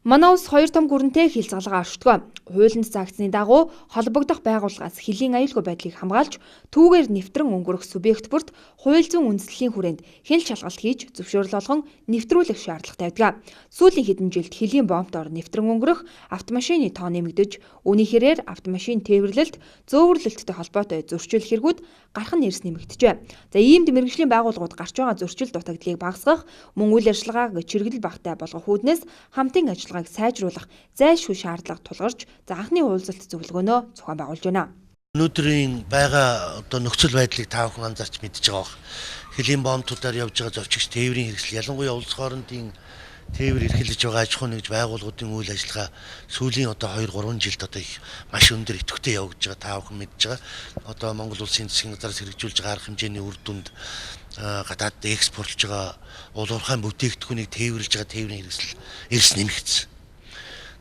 Манай улс хоёр том гүрэнтэй хилцэлцээ оршдог. Хуулинд заагдсны дагуу холбогдох байгууллагаас хөлийн аюулгүй байдлыг хамгаалж, түүгээр нэвтрэн өнгөрөх субъект бүрт хууль зүйн үндэслэлийн хүрээнд хэн ч шалгалт хийж зөвшөөрөл олгон нэвтрүүлэх шаардлага тавьдаг. Сүүлийн хэдэн жилд хөлийн бомбоор нэвтрэн өнгөрөх автомашины тоо нэмэгдэж, үүний хэрээр автомашин тээвэрлэлт, зөөвөрлөлттэй холбоотой зөрчил хэрэгүүд гархан нэрс нэмэгдэжээ. За иймд мэргэжлийн байгууллагууд гарч байгаа зөрчил дутагдлыг багасгах, мөн үйл ажиллагааг чирэгдэл багтай болгох үүднээс хамтын ажиллагааг сайжруулах зайлшгүй шаардлага тулгарч, анхны уулзалт зөвлөгөөнөө зохион байгуулж байна. Өнөөдрийн байгаа нөхцөл байдлыг та бүхэн анзаарч мэдж байгаа бох. Хөлийн бомбуудаар явж байгаа зовчигч тээврийн хэрэгсэл, ялангуяа улс хоорондын тээвэр эрхэлж байгаа аж ахуй нэгж байгууллагуудын үйл ажиллагаа сүүлийн 2-3 жилд их маш өндөр идэвхтэй явагдаж байгаа та бүхэн мэдж байгаа. Монгол улсын засгийн газраас хэрэгжүүлж байгаа арга хэмжээний үр дүнд гадаад экспортлж байгаа улуурхайн бүтээгдэхүүнийг тээвэрлж байгаа тээврийн хэрэгсэл эрс нэмэгдсэн.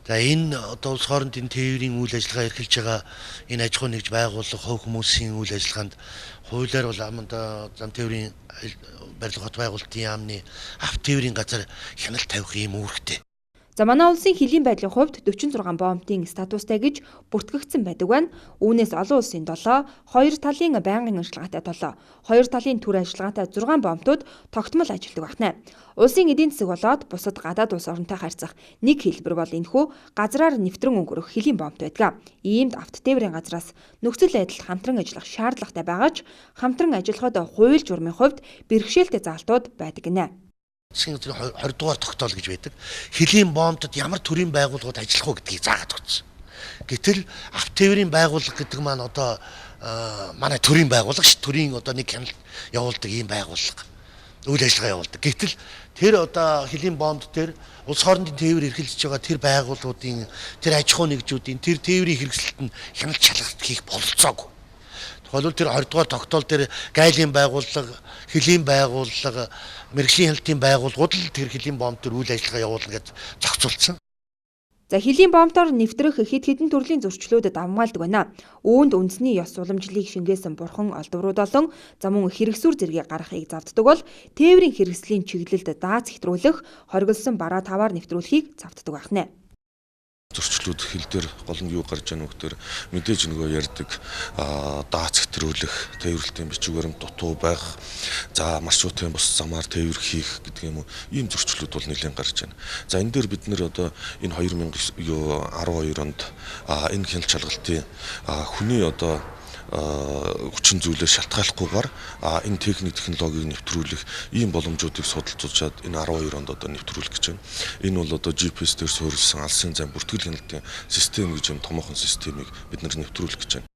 За энэ улс хоорондын тээврийн үйл ажиллагаа эрхэлж байгаа энэ аж ахуй нэгж байгууллага хувь хүмүүсийн үйл ажиллагаанд хуулиар бол зам тээврийн барилга хот байгуулалтын яамны авто тээврийн газар хяналт тавих юм үүрэгтэй. За манай улсын хөлийн байдлын хувьд 46 бомбын статустай гэж бүртгэгдсэн байдаг байна. Үүнээс олон улсын 7, хоёр талын байнгын ажиллагаатай 7, хоёр талын төр ажиллагаатай 6 бомбууд тогтмол ажилладаг байна. Улсын эдийн засаг болоод бусад гадаад улс оронтой харьцах нэг хэлбэр бол энэхүү газраар нэвтрэн өнгөрөх хөлийн бомб байдаг. Иймд авто тээврийн газраас нөхцөл байдалд хамтран ажиллах шаардлагатай байгаач хамтран ажиллахад хууль журмын хувьд бэрхшээлтэй заалтууд байдаг гинэ. Засгийн газрын 20 дугаар тогтоол гэж байдаг. Хөлийн бомбдод ямар төрлийн байгууллагууд ажиллах вэ гэдгийг заагаад өгсөн. Гэтэл авто тээврийн байгууллага гэдэг маань манай төрийн байгууллага ш. Төрийн нэг хяналт явуулдаг ийм байгууллага. Үйл ажиллагаа явуулдаг. Гэтэл тэр хөлийн бомбд дээр улс хоорондын тээвэр эрхэлж байгаа тэр байгууллагуудын тэр аж ахуй нэгжүүдийн тэр тээврийн хэрэгсэлт нь хяналт шалгалт хийх бололцоогүй. Тухайлбал тэр 20 дугаар тогтоол дээр гайлын байгууллага, хөлийн байгууллага, мэргэжлийн хяналтын байгууллагууд л тэр хөлийн бомб төр үйл ажиллагаа явуулна гэж зохицуулсан. За хөлийн бомбоор нэвтрэх хэд хэдэн төрлийн зөрчлүүдэд амгаалдаг байна. Үүнд үндэсний ёс уламжлалыг шингээсэн бурхан олдврууд болон мөн хэрэгсүр зэргийг гаргахыг завддаг бол тээврийн хэрэгслийн чиглэлд дааз хэтрүүлэх, хоригдсон бараа таваар нэвтрүүлэхийг завддаг байна. Зөрчлүүд хил дээр гол нь юу гарч ийнө гэхээр мэдээж нөгөө ярьдаг дааз хэтрүүлэх, тээвэрлэлтийн бичиг баримт дутуу байх, за маршрутын бус замаар тээвэр хийх гэдэг юм уу, ийм зөрчлүүд бол нэлээд гарч байна. За энэ дээр бид нэр энэ 2012 онд энэ хяналт шалгалтын хүний хүчин зүйлээс шалтгааллахгүйгээр энэ техник технологиг нэвтрүүлэх ийм боломжуудыг судалжуулж энэ 12 онд нэвтрүүлэх гэж байна. Энэ бол GPS дээр суурилсан алсын зам бүртгэл хяналтын систем гэж юм томоохон системийг бид нэвтрүүлэх гэж байна.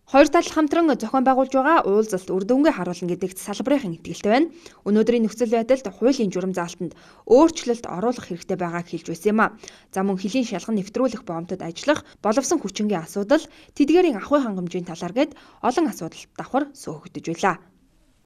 Хоёр тал хамтран зохион байгуулж байгаа уулзалт үр дүнгээ харуулна гэдэгт салбарын итгэлтэй байна. Өнөөдрийн нөхцөл байдалд хуулийн журам заалтанд өөрчлөлт оруулах хэрэгтэй байгааг хэлж байсан юм а. Мөн хөлийн шалган нэвтрүүлэх бомбдод ажиллах боловсон хүчингийн асуудал, тэдгээрийн ахуй хангамжийн талаар гээд олон асуудал давхар сөөгдөж байлаа.